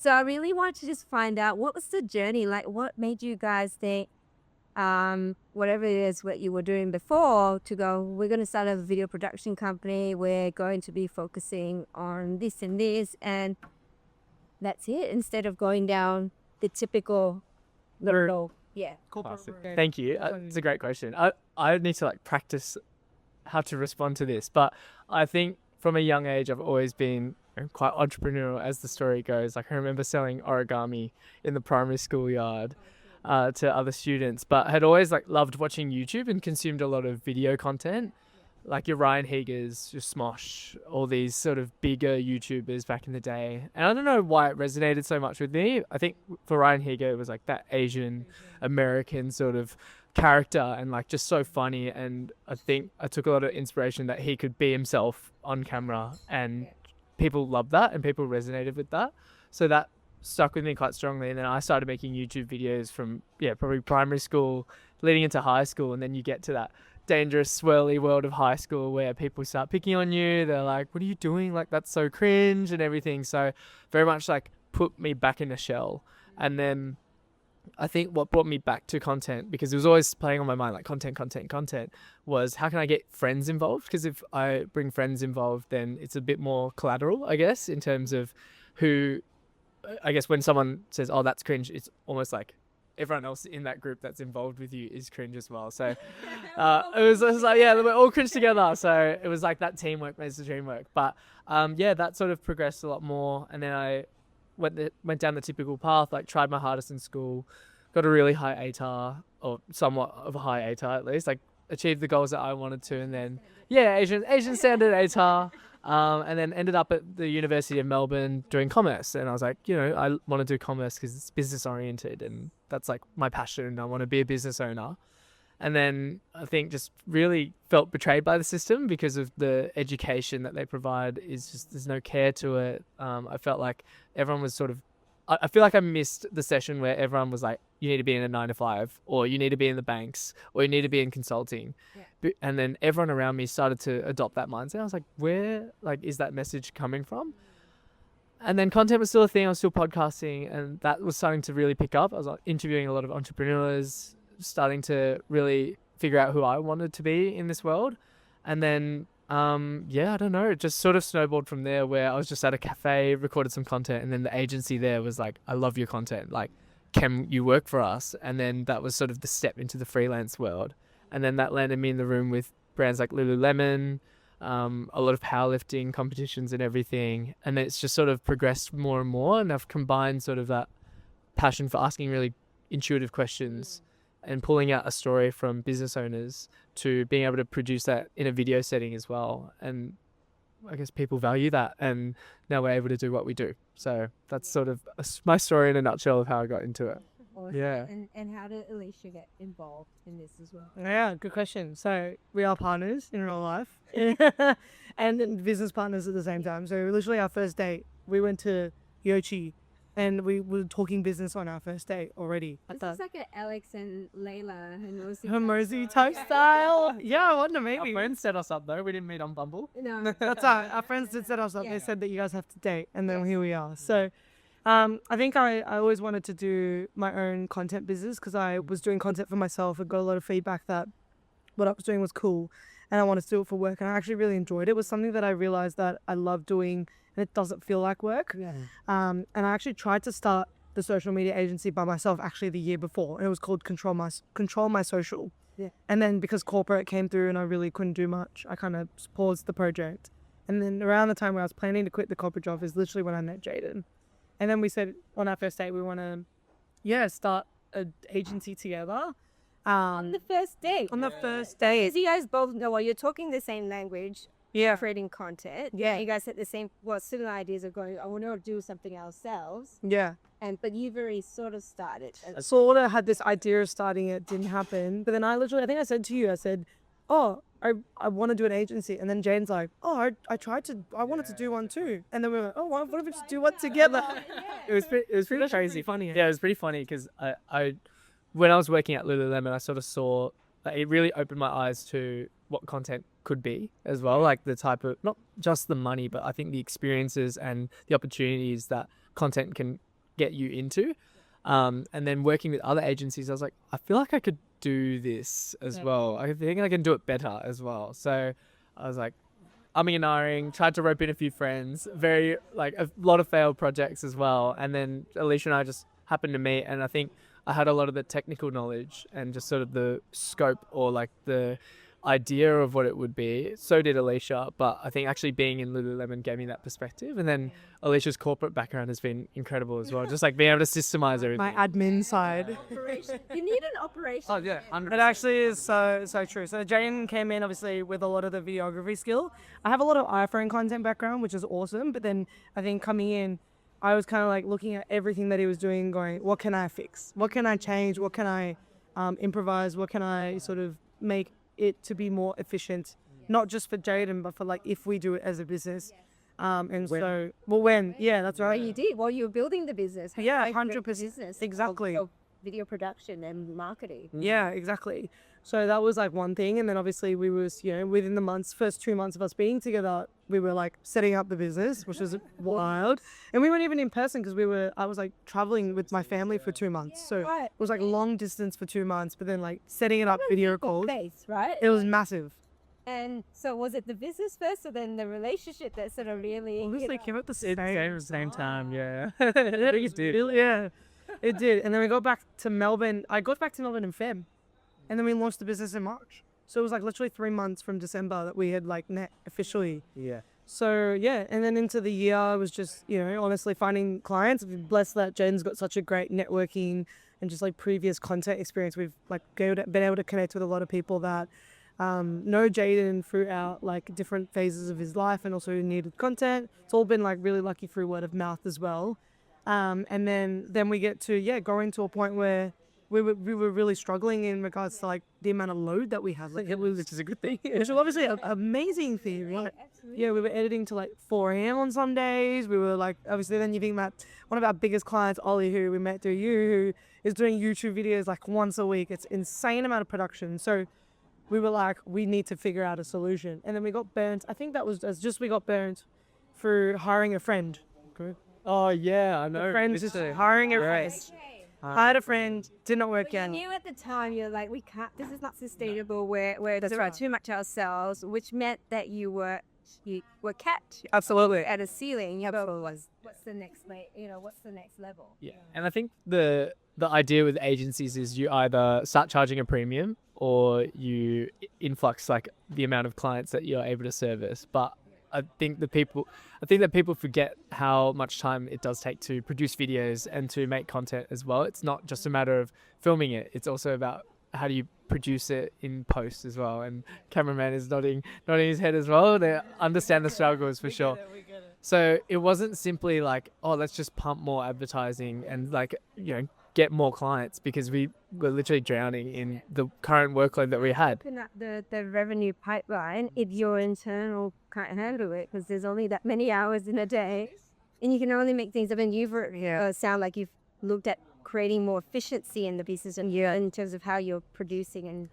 So I really want to just find out, what was the journey like? What made you guys think, whatever it is what you were doing before, to go, we're going to start a video production company. We're going to be focusing on this and this, and that's it, instead of going down the typical little, Classic. Thank you. It's a great question. I need to like practice how to respond to this, but I think from a young age I've always been quite entrepreneurial, as the story goes. Like I remember selling origami in the primary school yard to other students, but had always like loved watching YouTube and consumed a lot of video content, like your Ryan Hegers, your Smosh, all these sort of bigger YouTubers back in the day. And I don't know why it resonated so much with me. I think for Ryan Heger, it was like that Asian American sort of character and like just so funny. And I think I took a lot of inspiration that he could be himself on camera, and people loved that and people resonated with that. So that stuck with me quite strongly. And then I started making YouTube videos from, probably primary school leading into high school. And then you get to that dangerous swirly world of high school where people start picking on you. They're like, what are you doing? Like, that's so cringe and everything. So very much like put me back in a shell. And then I think what brought me back to content, because it was always playing on my mind, like content, was how can I get friends involved? Because if I bring friends involved, then it's a bit more collateral, I guess, in terms of who, I guess when someone says, oh, that's cringe, it's almost like everyone else in that group that's involved with you is cringe as well. So it was like, we're all cringe together. So it was like that teamwork makes the dream work. But that sort of progressed a lot more. And then I went down the typical path, like tried my hardest in school, got a really high ATAR, or somewhat of a high ATAR at least, like achieved the goals that I wanted to. And then, Asian standard ATAR. And then ended up at the University of Melbourne doing commerce. And I was like, I want to do commerce because it's business oriented and that's like my passion. I want to be a business owner. And then I think just really felt betrayed by the system because of the education that they provide is just, there's no care to it. I felt like everyone was sort of, I feel like I missed the session where everyone was like, you need to be in a 9-to-5, or you need to be in the banks, or you need to be in consulting. And then everyone around me started to adopt that mindset. I was like, where is that message coming from? And then content was still a thing. I was still podcasting, and that was starting to really pick up. I was interviewing a lot of entrepreneurs, starting to really figure out who I wanted to be in this world. And then, I don't know, it just sort of snowballed from there, where I was just at a cafe, recorded some content, and then the agency there was like, I love your content. Like, can you work for us? And then that was sort of the step into the freelance world. And then that landed me in the room with brands like Lululemon, a lot of powerlifting competitions and everything. And it's just sort of progressed more and more. And I've combined sort of that passion for asking really intuitive questions and pulling out a story from business owners to being able to produce that in a video setting as well. And I guess people value that, and now we're able to do what we do. So that's sort of my story in a nutshell of how I got into it. Awesome. Yeah. And how did Alisha get involved in this as well? Yeah, good question. So we are partners in real life and business partners at the same time. So literally our first date, we went to Yochi and we were talking business on our first date already. This is like an Alex and Layla and Hermosi type style. Yeah, I wonder, maybe. Our friends set us up though. We didn't meet on Bumble. No. That's right. Our friends did set us up. They said that you guys have to date, and then here we are. So I think I always wanted to do my own content business because I was doing content for myself and got a lot of feedback that what I was doing was cool and I wanted to do it for work, and I actually really enjoyed it. It was something that I realized that I love doing and it doesn't feel like work. And I actually tried to start the social media agency by myself actually the year before, and it was called Control My Social. And then because corporate came through and I really couldn't do much, I kind of paused the project. And then around the time where I was planning to quit the corporate job is literally when I met Jadyn. And then we said on our first date we want to start an agency together. On the first date. On the first date. Because you guys both know, you're talking the same language. Yeah. Creating content. Yeah. You guys had the same, similar ideas of going, I want to do something ourselves. Yeah. But you've already sort of started. I sort of had this idea of starting it, didn't happen. But then I think I said to you, I said, oh, I want to do an agency. And then Jane's like, oh, I wanted to do one too. And then we were like, oh, what if we just do one together? It was pretty crazy. Funny. Yeah, it was pretty funny because I when I was working at Lululemon, I sort of saw, it really opened my eyes to what content could be as well. Like the type of, not just the money, but I think the experiences and the opportunities that content can get you into. And then working with other agencies, I was like, I feel like I could do this as well. I think I can do it better as well. So I was like, umming and ahhing, tried to rope in a few friends, a lot of failed projects as well. And then Alisha and I just happened to meet, and I think I had a lot of the technical knowledge and just sort of the scope or like the idea of what it would be. So did Alisha, but I think actually being in Lululemon gave me that perspective. And then Alicia's corporate background has been incredible as well, just like being able to systemize everything. My admin side. You need an operation. Oh yeah, It actually is so true. So Jadyn came in obviously with a lot of the videography skill. I have a lot of iPhone content background, which is awesome. But then I think coming in, I was kind of like looking at everything that he was doing, going, what can I fix? What can I change? What can I improvise? What can I sort of make it to be more efficient, not just for Jadyn, but for like if we do it as a business. And when? So, well, when? Yeah, that's right. Well, you did while you were building the business. Yeah, Like, 100%. business Exactly. of video production and marketing. Yeah, exactly. So that was like one thing. And then obviously we was, within the first 2 months of us being together, we were like setting up the business, which was wild. And we weren't even in person because I was like traveling with my family for 2 months. So Right. it was like long distance for 2 months, but then like setting it up video calls, Face, right? it was massive. And so was it the business first or then the relationship that sort of really... Obviously came at the Same time, yeah. It did. Yeah, it did. And then we got back to Melbourne. I got back to Melbourne in Feb. And then we launched the business in March. So it was like literally 3 months from December that we had like met officially. Yeah. So yeah, and then into the year I was just, honestly finding clients. I'm blessed that Jadyn's got such a great networking and just like previous content experience. We've like been able to connect with a lot of people that know Jadyn throughout like different phases of his life and also needed content. It's all been like really lucky through word of mouth as well. And then we get to going to a point where we were really struggling in regards to like the amount of load that we had. Like it was, which is a good thing. Which was obviously an amazing thing, right? Absolutely. Yeah, we were editing to like 4 a.m. on some days. We were like, obviously then you think about one of our biggest clients, Ollie, who we met through you, who is doing YouTube videos like once a week. It's insane amount of production. So we were like, we need to figure out a solution. And then we got burnt. I think that was we got burnt through hiring a friend. Good. Oh yeah, I know. The friend just hiring a friend. Hired a friend, did not work You out. knew at the time, you're like, we can't, this is not sustainable, we're doing too much ourselves, which meant that you were capped Absolutely. at a ceiling. What's the next what's the next level? Yeah, and I think the idea with agencies is you either start charging a premium or you influx like the amount of clients that you're able to service. But I think that people forget how much time it does take to produce videos and to make content as well. It's not just a matter of filming it; it's also about how do you produce it in post as well. And cameraman is nodding his head as well. They understand the struggles for sure. So it wasn't simply like, oh, let's just pump more advertising and like get more clients, because we were literally drowning in the current workload that we had. Open up the revenue pipeline if your internal can't handle it, because there's only that many hours in a day and you can only make things up. And you've sound like you've looked at creating more efficiency in the business and in terms of how you're producing,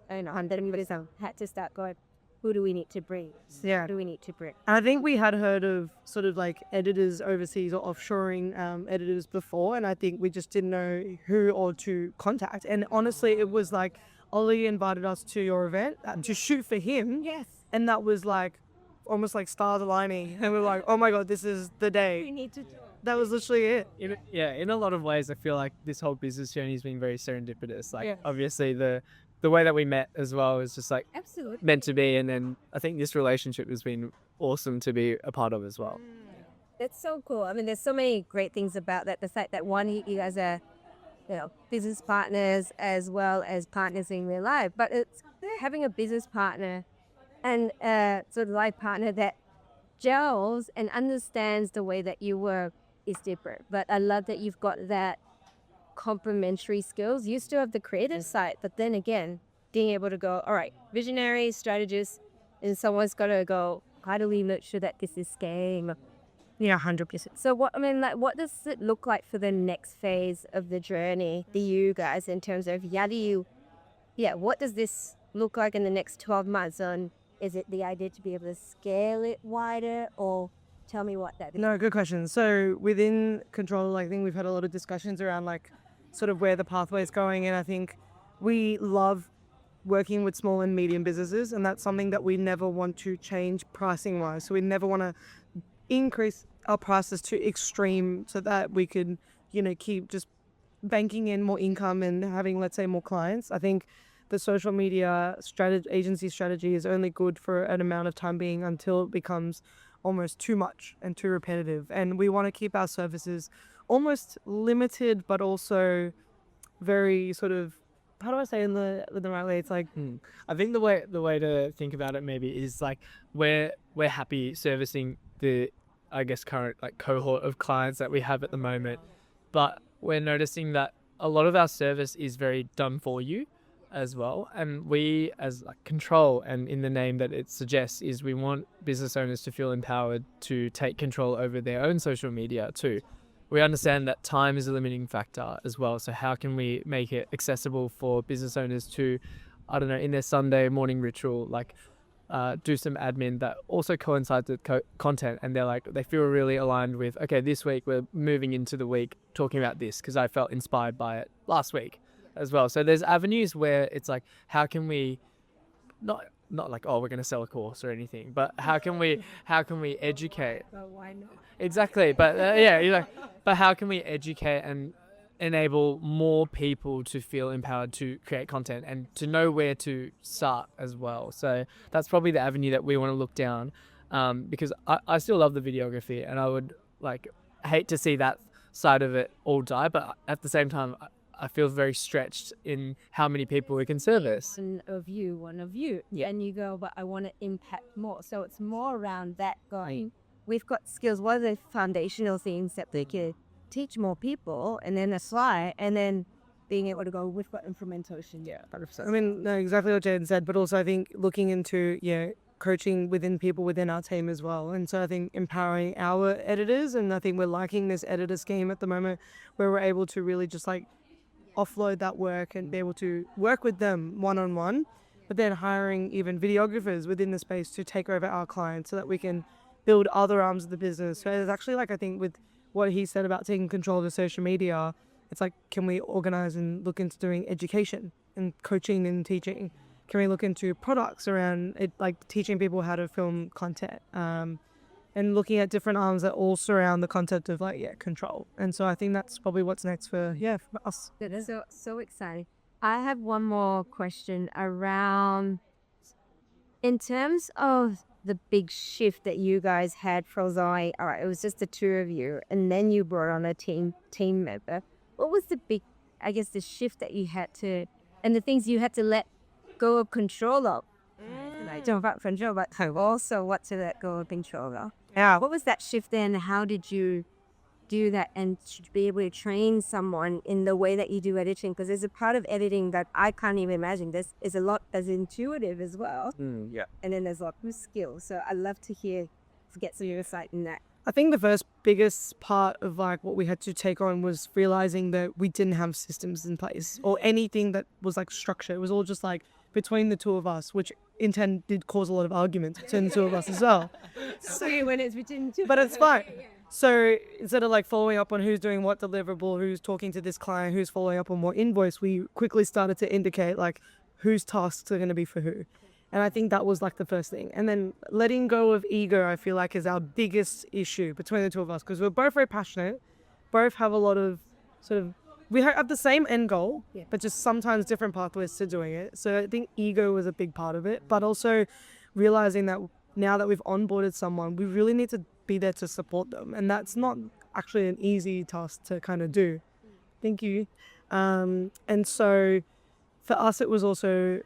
and that everybody's had to start going, who do we need to bring? Yeah. Who do we need to bring? And I think we had heard of sort of like editors overseas or offshoring editors before, and I think we just didn't know who or to contact. And honestly, it was like Ollie invited us to your event to shoot for him. Yes. And that was like almost like stars aligning. And we were like, oh my God, this is the We day. need to do it. That was literally it. In a lot of ways, I feel like this whole business journey has been very serendipitous. Like, Yeah. obviously, the way that we met as well is just like Absolutely. meant to be. And then I think this relationship has been awesome to be a part of as well. That's so cool. I mean, there's so many great things about that. The fact that you guys are, business partners as well as partners in real life. But it's having a business partner and a sort of life partner that gels and understands the way that you work is different. But I love that you've got that complementary skills. You still have the creative side, but then again, being able to go, all right, visionary, strategist, and someone's got to go, how do we make sure that this is scaling? Yeah, 100%. So what does it look like for the next phase of the journey for you guys in terms of what does this look like in the next 12 months? And is it the idea to be able to scale it wider, or tell me what that is. No, good question. So within control, I think we've had a lot of discussions around like sort of where the pathway is going, and I think we love working with small and medium businesses, and that's something that we never want to change pricing wise. So we never want to increase our prices to extreme so that we could, keep just banking in more income and having, let's say, more clients. I think the social media agency strategy is only good for an amount of time being until it becomes almost too much and too repetitive. And we want to keep our services almost limited, but also very sort of, how do I say in the right way? It's like, I think the way to think about it maybe is like we're happy servicing the, I guess, current like cohort of clients that we have at the moment, but we're noticing that a lot of our service is very done for you as well, and we as like control, and in the name that it suggests, is we want business owners to feel empowered to take control over their own social media too. We understand that time is a limiting factor as well, so how can we make it accessible for business owners to, I don't know, in their Sunday morning ritual, like do some admin that also coincides with content, and they feel really aligned with, okay, this week we're moving into the week talking about this because I felt inspired by it last week as well. So there's avenues where it's like, how can we not like, oh, we're going to sell a course or anything, but how can we educate? But why not? Exactly. But but how can we educate and enable more people to feel empowered to create content and to know where to start as well? So that's probably the avenue that we want to look down, because I still love the videography, and I would like hate to see that side of it all die, but at the same time I feel very stretched in how many people we can service. One of you. Yeah. And you go, but I want to impact more. So it's more around that going, we've got skills. What are the foundational things that they can teach more people, and then apply, and then being able to go, we've got implementation. Yeah, 100%. I mean, no, exactly what Jadyn said, but also I think looking into, coaching within people within our team as well. And so I think empowering our editors, and I think we're liking this editor scheme at the moment where we're able to really just like offload that work and be able to work with them one-on-one, but then hiring even videographers within the space to take over our clients so that we can build other arms of the business. So it's actually like, I think with what he said about taking control of the social media, it's like, can we organize and look into doing education and coaching and teaching? Can we look into products around it, like teaching people how to film content, and looking at different arms that all surround the concept of control. And so I think that's probably what's next for us. It is so exciting. I have one more question around, in terms of the big shift that you guys had for Zoe. All right, it was just the two of you, and then you brought on a team member. What was the big, I guess, the shift that you had to, and the things you had to let go of control of? I don't about control, but also what to let go of control of. Yeah. What was that shift then? How did you do that, and to be able to train someone in the way that you do editing? Because there's a part of editing that I can't even imagine. This is a lot as intuitive as well. Yeah. And then there's a lot of skill. So I'd love to get some insight in that. I think the first biggest part of like what we had to take on was realizing that we didn't have systems in place or anything that was like structure. It was all just like between the two of us, which in turn did cause a lot of arguments between the two of us as well. So when it's between two, but it's fine. So instead of like following up on who's doing what deliverable, who's talking to this client, who's following up on what invoice, we quickly started to indicate like whose tasks are going to be for who. And I think that was like the first thing. And then letting go of ego, I feel like, is our biggest issue between the two of us, because we're both very passionate, both have a lot of we have the same end goal, but just sometimes different pathways to doing it. So I think ego was a big part of it, but also realizing that now that we've onboarded someone, we really need to be there to support them. And that's not actually an easy task to kind of do. Thank you. And so for us, it was also,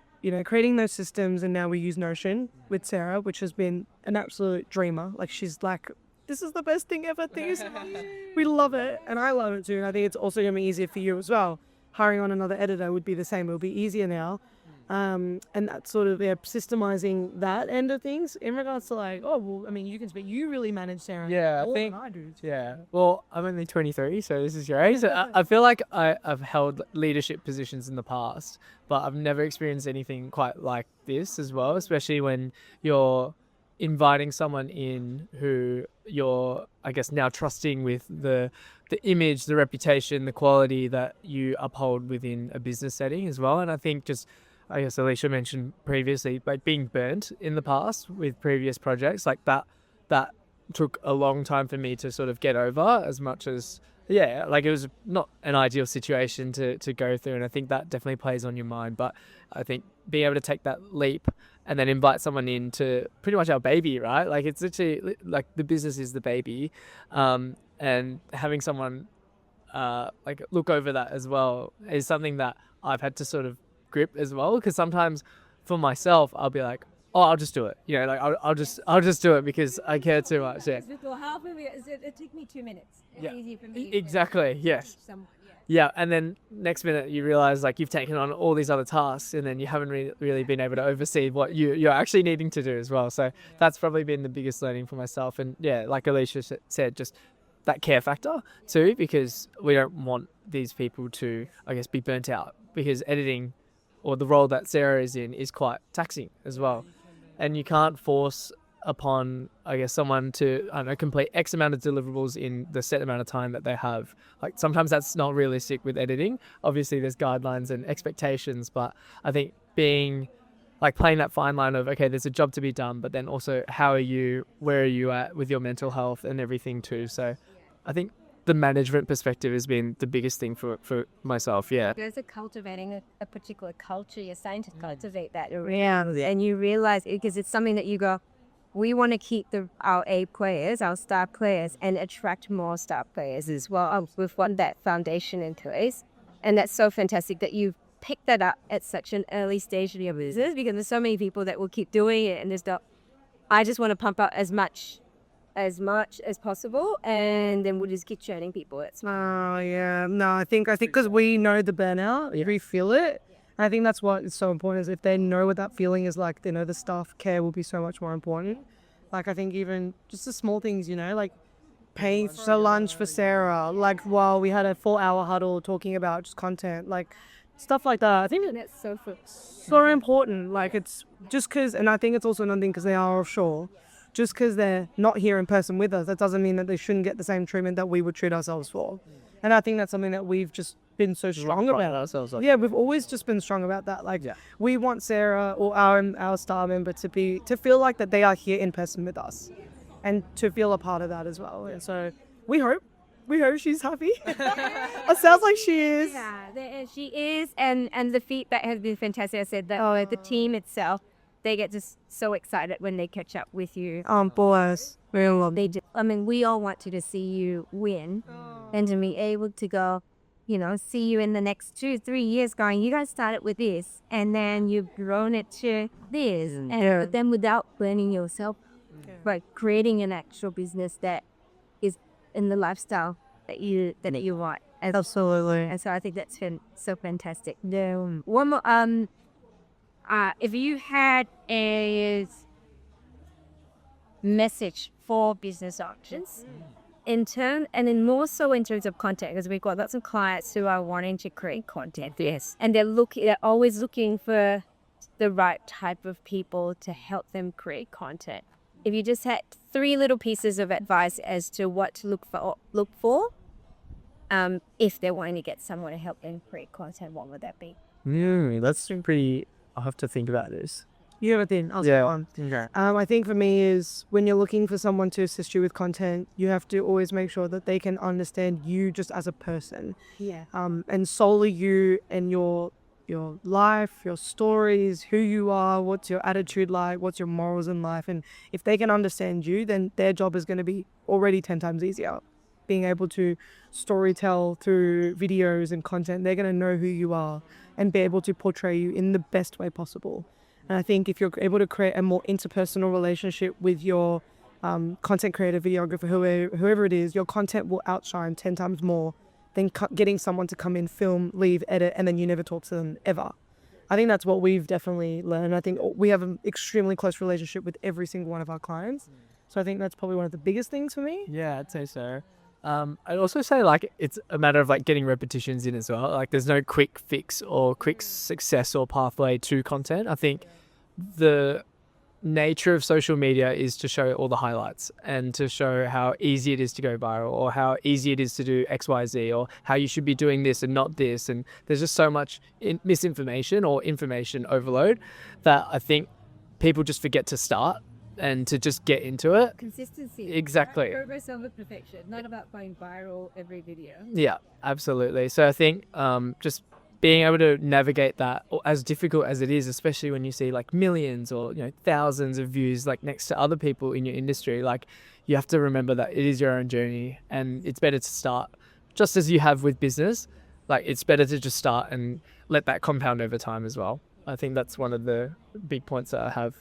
creating those systems. And now we use Notion with Sarah, which has been an absolute dreamer. Like, she's like, this is the best thing ever. We love it. And I love it too. And I think it's also going to be easier for you as well. Hiring on another editor would be the same. It'll be easier now. And that's sort of systemizing that end of things in regards to like, you can speak. You really manage Sarah. Yeah, I think I do. Yeah. Well, I'm only 23, so this is your age. So I feel like I've held leadership positions in the past, but I've never experienced anything quite like this as well, especially when you're inviting someone in who you're, I guess, now trusting with the image, the reputation, the quality that you uphold within a business setting as well. And I think just, I guess Alisha mentioned previously, like being burnt in the past with previous projects, like that took a long time for me to sort of get over, as much as, yeah, like it was not an ideal situation to go through. And I think that definitely plays on your mind. But I think being able to take that leap and then invite someone into pretty much our baby, right? Like it's literally like the business is the baby. And having someone like look over that as well is something that I've had to sort of grip as well. Because sometimes for myself, I'll be like, oh, I'll just do it. You know, like I'll just do it because I care too much. Yeah. Before half of it took me 2 minutes. It's Yeah. easy for me. Exactly. Yes. Yeah, and then next minute you realize like you've taken on all these other tasks, and then you haven't really been able to oversee what you're actually needing to do as well. So that's probably been the biggest learning for myself. And yeah, like Alisha said, just that care factor too, because we don't want these people to, I guess, be burnt out, because editing, or the role that Sarah is in, is quite taxing as well. And you can't force upon, I guess, someone to, I don't know, complete X amount of deliverables in the set amount of time that they have. Like sometimes that's not realistic with editing. Obviously there's guidelines and expectations, but I think being like playing that fine line of, okay, there's a job to be done, but then also how are you, where are you at with your mental health and everything too. So I think the management perspective has been the biggest thing for myself. Yeah. You guys are cultivating a particular culture. You're starting to cultivate that around, and you realize because it's something that you go, we want to keep our A players, our star players, and attract more star players as well. We've got that foundation in place, and that's so fantastic that you've picked that up at such an early stage of your business, because there's so many people that will keep doing it and there's I just want to pump out as much as possible, and then we'll just keep churning people. It's yeah, no, I think because we know the burnout, we feel it. I think that's what is so important, is if they know what that feeling is like, they know the staff care will be so much more important. Like I think even just the small things, you know, like paying for lunch for Sarah, like while we had a 4-hour huddle talking about just content, like stuff like that. I think that's so important. Like it's just because, and I think it's also another thing because they are offshore. Just because they're not here in person with us, that doesn't mean that they shouldn't get the same treatment that we would treat ourselves for. And I think that's something that we've just been so strong about ourselves. Yeah, we've always just been strong about that. Like we want Sarah or our star member to feel like that they are here in person with us, and to feel a part of that as well. And so we hope she's happy. It sounds like she is. Yeah, she is, and the feedback has been fantastic. I said that the team itself, they get just so excited when they catch up with you. Boys. We all want to see you win, and to be able to go, see you in the next 2-3 years going, you guys started with this, and then you've grown it to this, and then without burning yourself, but creating an actual business that is in the lifestyle that you want. Absolutely. And so I think that's been so fantastic. One more, if you had a message for business options in more so in terms of content, because we've got lots of clients who are wanting to create content, and they're always looking for the right type of people to help them create content. If you just had 3 little pieces of advice as to what to look for, if they're wanting to get someone to help them create content, what would that be? That's pretty. I'll have to think about this. You have a thing. Okay. I think for me is when you're looking for someone to assist you with content, you have to always make sure that they can understand you just as a person. Yeah. And solely you and your life, your stories, who you are, what's your attitude like, what's your morals in life. And if they can understand you, then their job is going to be already 10 times easier. Being able to storytell through videos and content, they're going to know who you are and be able to portray you in the best way possible. And I think if you're able to create a more interpersonal relationship with your content creator, videographer, whoever it is, your content will outshine 10 times more than getting someone to come in, film, leave, edit, and then you never talk to them ever. I think that's what we've definitely learned. I think we have an extremely close relationship with every single one of our clients. So I think that's probably one of the biggest things for me. Yeah, I'd say so. I'd also say it's a matter of getting repetitions in as well. Like there's no quick fix or quick success or pathway to content. I think the nature of social media is to show all the highlights and to show how easy it is to go viral, or how easy it is to do XYZ, or how you should be doing this and not this. And there's just so much misinformation or information overload that I think people just forget to start and to just get into it. Consistency. Exactly. Progress over perfection. Not about going viral every video. Yeah, absolutely. So I think just being able to navigate that, or as difficult as it is, especially when you see like millions or thousands of views like next to other people in your industry, like you have to remember that it is your own journey, and it's better to start just as you have with business. Like it's better to just start and let that compound over time as well. I think that's one of the big points that I have.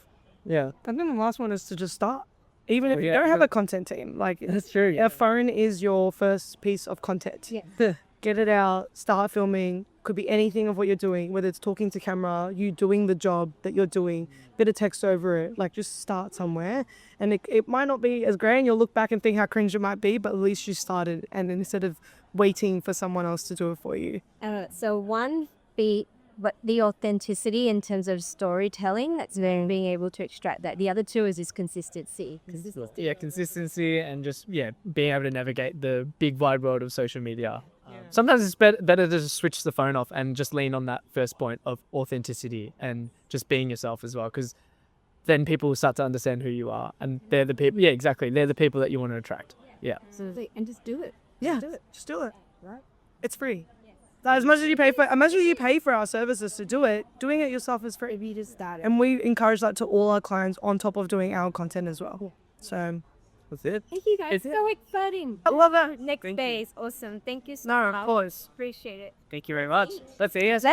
Yeah. And then the last one is to just start. Even if you yeah. don't have a content team, like That's true. a phone is your first piece of content. Yeah. Get it out, start filming. Could be anything of what you're doing, whether it's talking to camera, you doing the job that you're doing, bit of text over it. Like just start somewhere. And it might not be as great, and you'll look back and think how cringe it might be, but at least you started. And then instead of waiting for someone else to do it for you. So one, but the authenticity in terms of storytelling, that's being able to extract that. The other two is consistency. Yeah, consistency, and just being able to navigate the big wide world of social media. Sometimes it's better to just switch the phone off and just lean on that first point of authenticity and just being yourself as well, because then people will start to understand who you are, and they're the people. Yeah, exactly. They're the people that you want to attract. Yeah. And just do it. Yeah, just do it. Right? It's free. Like, as much as you pay for our services to do it, doing it yourself is free. You just start it. And we encourage that to all our clients on top of doing our content as well. So That's it. Thank you guys. So exciting. I love that. Next phase. Awesome. Thank you so No, much. of course. Appreciate it. Thank you very much. Let's see. Let's